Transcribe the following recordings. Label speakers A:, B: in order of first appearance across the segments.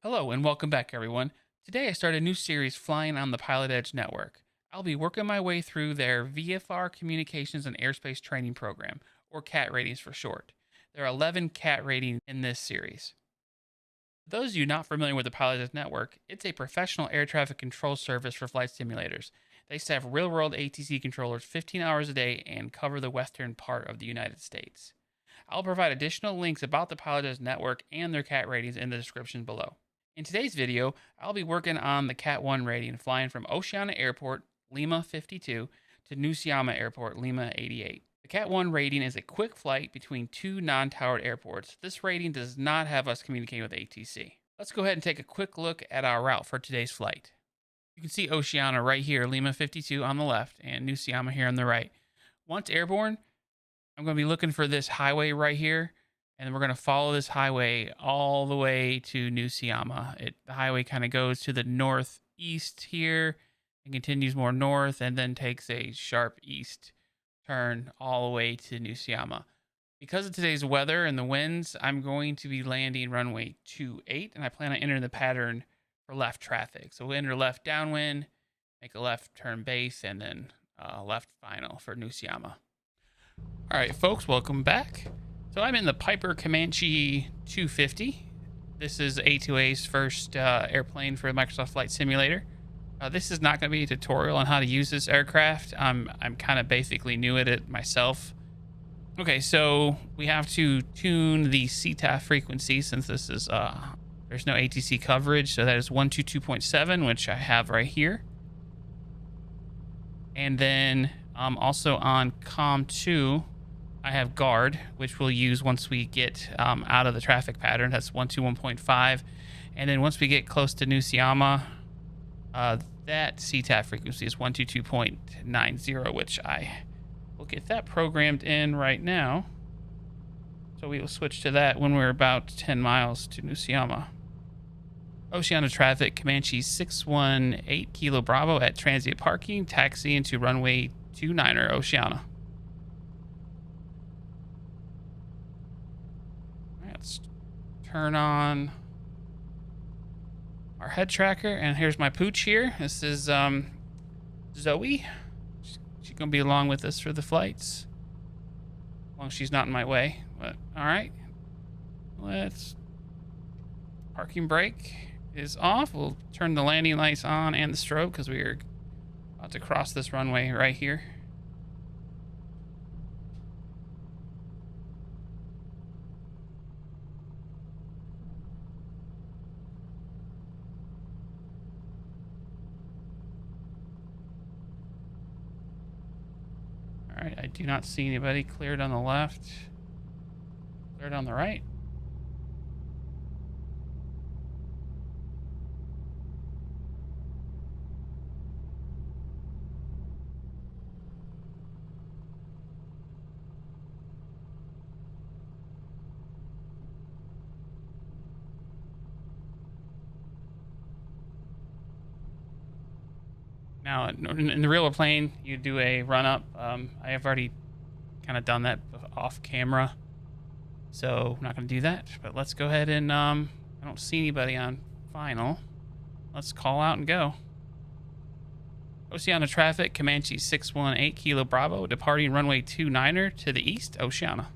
A: Hello and welcome back, everyone. Today I start a new series flying on the PilotEdge network. I'll be working my way through their VFR Communications and Airspace Training Program, or CAT ratings for short. There are 11 CAT ratings in this series. For those of you not familiar with the PilotEdge network, it's a professional air traffic control service for flight simulators. They staff real-world ATC controllers 15 hours a day and cover the western part of the United States. I'll provide additional links about the PilotEdge network and their CAT ratings in the description below. In today's video, I'll be working on the Cat 1 rating flying from Oceano Airport, Lima 52, to Cuyama Airport, Lima 88. The Cat 1 rating is a quick flight between two non-towered airports. This rating does not have us communicating with ATC. Let's go ahead and take a quick look at our route for today's flight. You can see Oceano right here, Lima 52 on the left, and Cuyama here on the right. Once airborne, I'm going to be looking for this highway right here. And we're going to follow this highway all the way to Cuyama. The highway kind of goes to the northeast here and continues more north and then takes a sharp east turn all the way to Cuyama. Because of today's weather and the winds, I'm going to be landing runway 28, and I plan on entering the pattern for left traffic. So we'll enter left downwind, make a left turn base, and then left final for Cuyama. All right, folks, welcome back. So I'm in the Piper Comanche 250. This is A2A's first airplane for Microsoft Flight Simulator. This is not going to be a tutorial on how to use this aircraft. I'm kind of basically new at it myself. Okay, so we have to tune the CTAF frequency since this is there's no ATC coverage. So that is 122.7, which I have right here. And then also on COM2. I have guard, which we'll use once we get out of the traffic pattern. That's 121.5. And then once we get close to Cuyama, that CTAF frequency is 122.90, which I will get that programmed in right now. So we will switch to that when we're about 10 miles to Cuyama. Oceano traffic, Comanche 618 Kilo Bravo at transient parking, taxi into runway 29er, Oceano. Let's turn on our head tracker, and here's my pooch here. This is Zoe. She's gonna be along with us for the flights, as long as she's not in my way. But all right, let's parking brake is off. We'll turn the landing lights on and the strobe because we are about to cross this runway right here. All right, I do not see anybody. Cleared on the left. Cleared on the right. Now, in the real plane, you do a run up. I have already kind of done that off camera, so I'm not going to do that. But let's go ahead and I don't see anybody on final. Let's call out and go. Oceano traffic, Comanche 618 Kilo Bravo, departing runway 29er to the east, Oceano.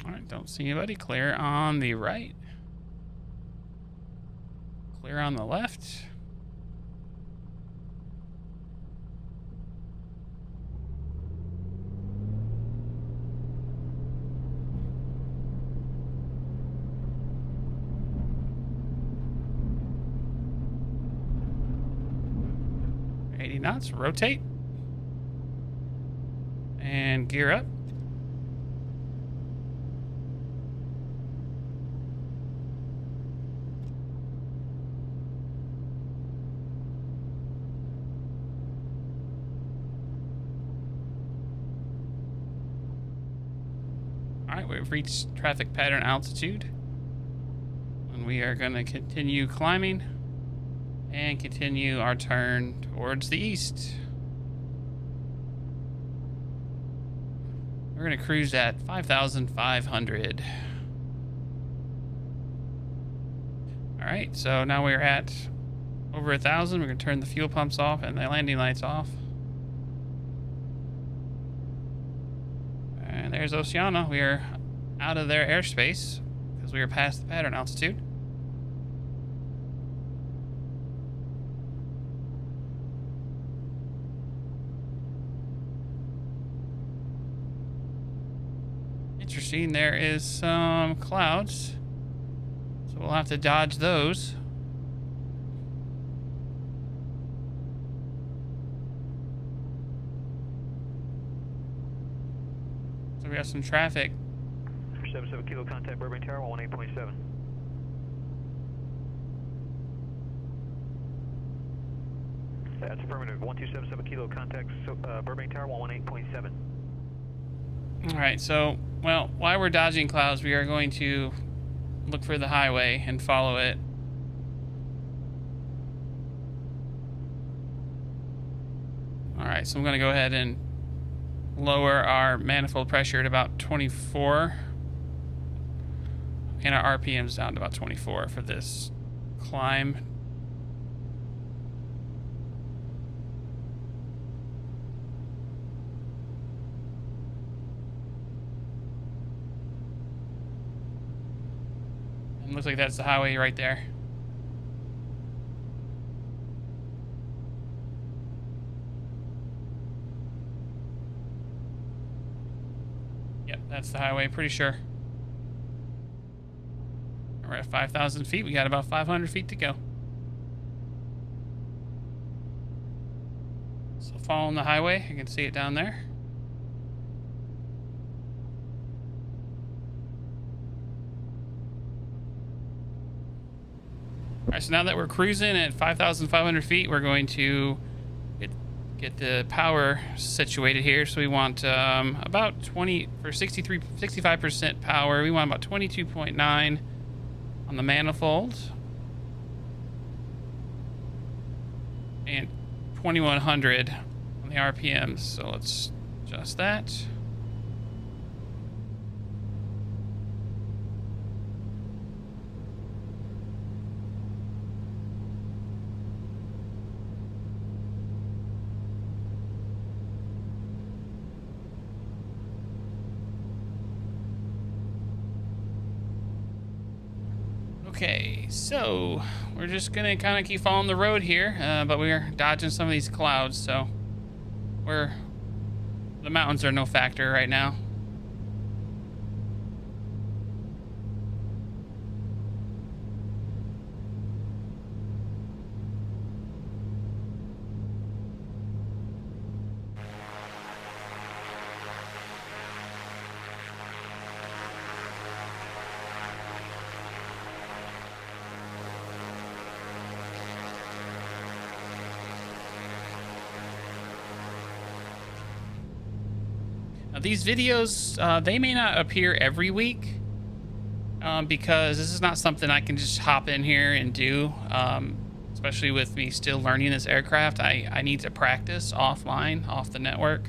A: Alright, don't see anybody. Clear on the right. Clear on the left. Knots, rotate, and gear up. All right, we've reached traffic pattern altitude, and we are going to continue climbing and continue our turn towards the east. We're going to cruise at 5,500. All right, so now we're at over 1,000. We're going to turn the fuel pumps off and the landing lights off. And there's Oceano. We are out of their airspace because we are past the pattern altitude. Interesting, there is some clouds, so we'll have to dodge those. So we have some traffic.
B: 77 Kilo contact Burbank Tower 118.7. That's affirmative. 1277 Kilo contact Burbank Tower 118.7.
A: All right, so, well, while we're dodging clouds, we are going to look for the highway and follow it. All right, so I'm going to go ahead and lower our manifold pressure at about 24. And our RPM's down to about 24 for this climb. Looks like that's the highway right there. Yep, that's the highway, pretty sure. We're at 5,000 feet. We got about 500 feet to go. So following the highway, you can see it down there. All right, so now that we're cruising at 5,500 feet, we're going to get the power situated here. So we want about 65% power. We want about 22.9 on the manifold and 2,100 on the RPMs. So let's adjust that. Okay, so we're just gonna kind of keep following the road here, but we're dodging some of these clouds, so the mountains are no factor right now. Now, these videos, they may not appear every week because this is not something I can just hop in here and do, especially with me still learning this aircraft. I need to practice offline, off the network.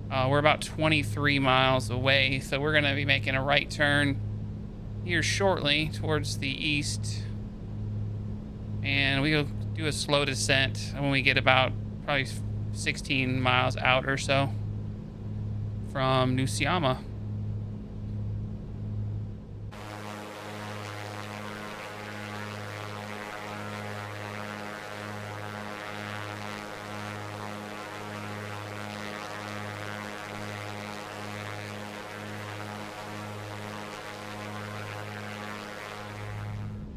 A: We're about 23 miles away, so we're going to be making a right turn here shortly towards the east. And we'll do a slow descent when we get about probably 16 miles out or so from New Cuyama.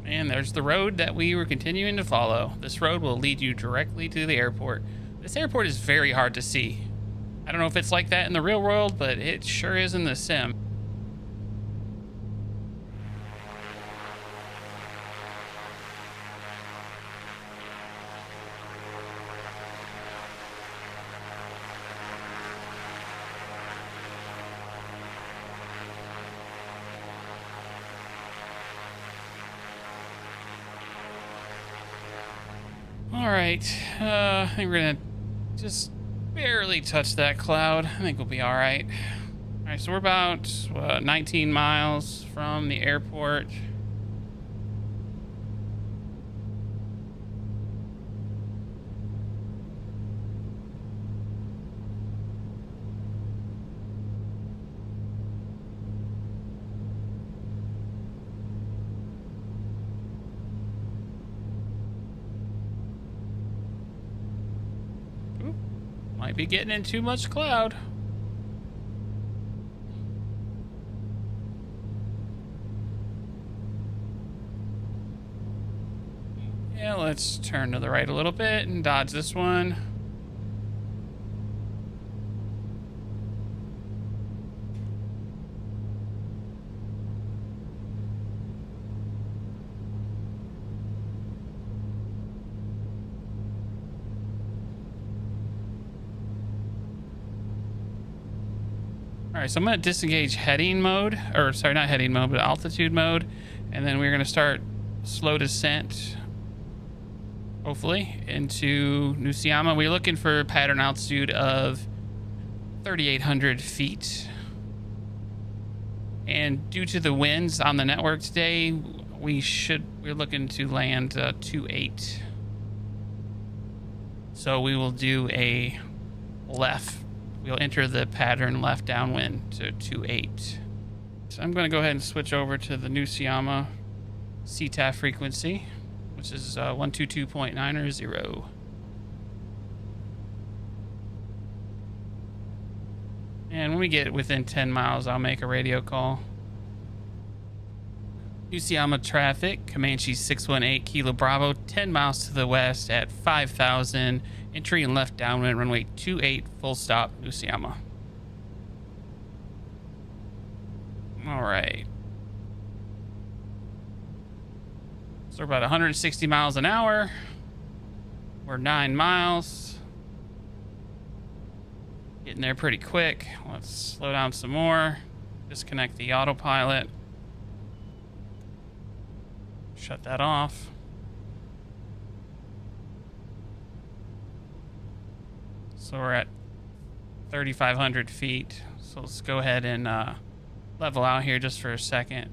A: And there's the road that we were continuing to follow. This road will lead you directly to the airport. This airport is very hard to see. I don't know if it's like that in the real world, but it sure is in the sim. right. I think we're gonna just barely touch that cloud. I think we'll be all right. All right, so we're about 19 miles from the airport. Oop, might be getting in too much cloud. Yeah, let's turn to the right a little bit and dodge this one. All right, so I'm going to disengage heading mode, or sorry, not heading mode, but altitude mode. And then we're going to start slow descent, hopefully, into New Cuyama. We're looking for pattern altitude of 3,800 feet. And due to the winds on the network today, we're looking to land 2.8. So we will do a left. We'll enter the pattern left downwind to 2.8. So I'm going to go ahead and switch over to the New Cuyama CTAF frequency, which is 122.9 And when we get within 10 miles, I'll make a radio call. New Cuyama traffic, Comanche 618 Kilo Bravo, 10 miles to the west at 5,000. Entry and left downwind, runway 28, full stop, New Cuyama. All right. So we're about 160 miles an hour. We're 9 miles. Getting there pretty quick. Let's slow down some more. Disconnect the autopilot. Shut that off. So we're at 3,500 feet. So let's go ahead and level out here just for a second,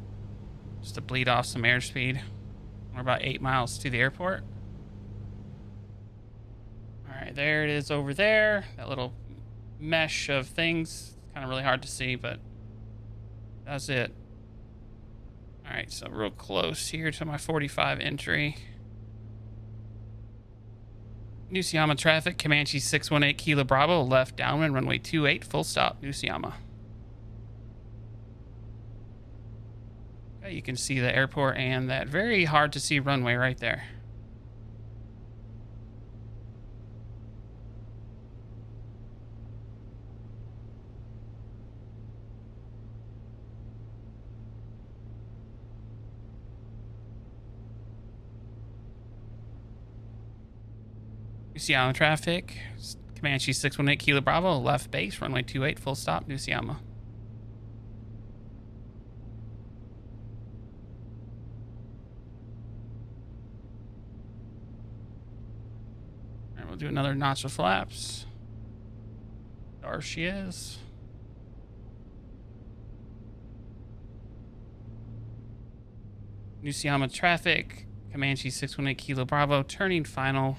A: just to bleed off some airspeed. We're about 8 miles to the airport. All right, there it is over there. That little mesh of things. Kind of really hard to see, but that's it. All right, so real close here to my 45 entry. New Cuyama traffic, Comanche 618 Kilo Bravo, left downwind, runway 28, full stop, New Cuyama. Okay, you can see the airport and that very hard to see runway right there. New Cuyama traffic, Comanche 618 Kilo Bravo, left base, runway 28, full stop, New Cuyama. All right, we'll do another notch of flaps. There she is. New Cuyama traffic, Comanche 618 Kilo Bravo, turning final.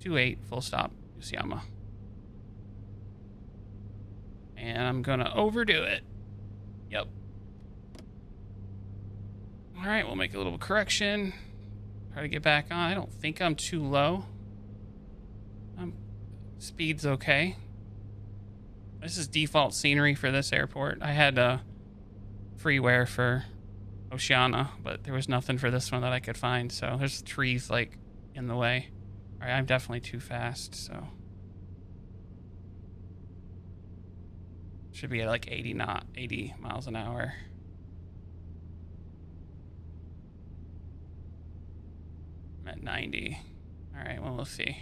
A: 28, full stop, New Cuyama. And I'm gonna overdo it. Yep. All right, we'll make a little correction. Try to get back on. I don't think I'm too low. Speed's okay. This is default scenery for this airport. I had freeware for Oceana, but there was nothing for this one that I could find. So there's trees like in the way. All right, I'm definitely too fast, so. Should be at like 80 miles an hour. I'm at 90. All right, well, we'll see.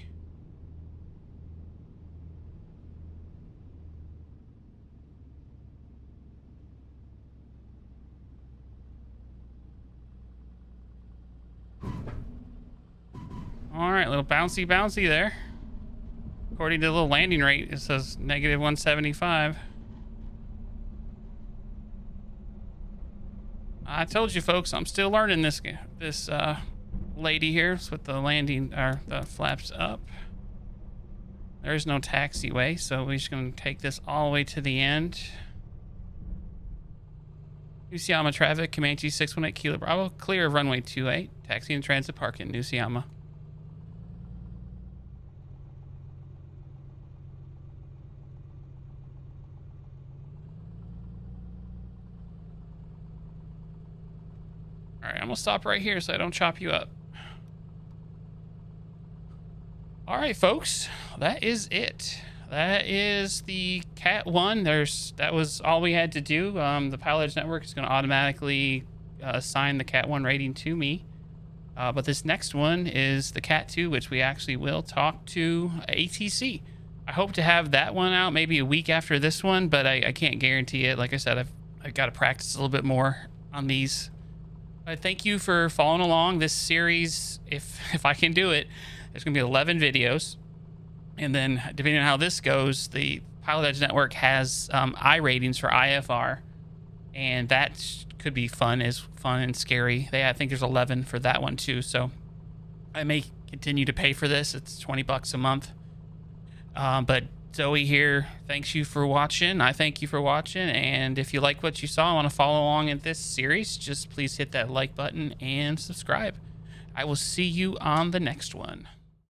A: All right, little bouncy there. According to the little landing rate, it says negative 175. I told you, folks, I'm still learning this lady here with the landing, or the flaps up. There's no taxiway, so we're just going to take this all the way to the end. Cuyama traffic, Comanche 618 Kilo Bravo, clear of runway 28, taxi and transit park in Cuyama. All right, I'm gonna stop right here so I don't chop you up. All right, folks, that is it. That is the Cat 1. That was all we had to do. The PilotEdge network is going to automatically assign the Cat 1 rating to me. But this next one is the Cat 2, which we actually will talk to ATC. I hope to have that one out maybe a week after this one, but I can't guarantee it. Like I said, I've got to practice a little bit more on these. But thank you for following along this series. If I can do it, there's going to be 11 videos. And then, depending on how this goes, the PilotEdge network has I ratings for IFR, and that could be fun and scary. I think there's 11 for that one too. So I may continue to pay for this. It's $20 a month. But Zoe here, thanks you for watching. I thank you for watching, and if you like what you saw, want to follow along in this series, just please hit that like button and subscribe. I will see you on the next one.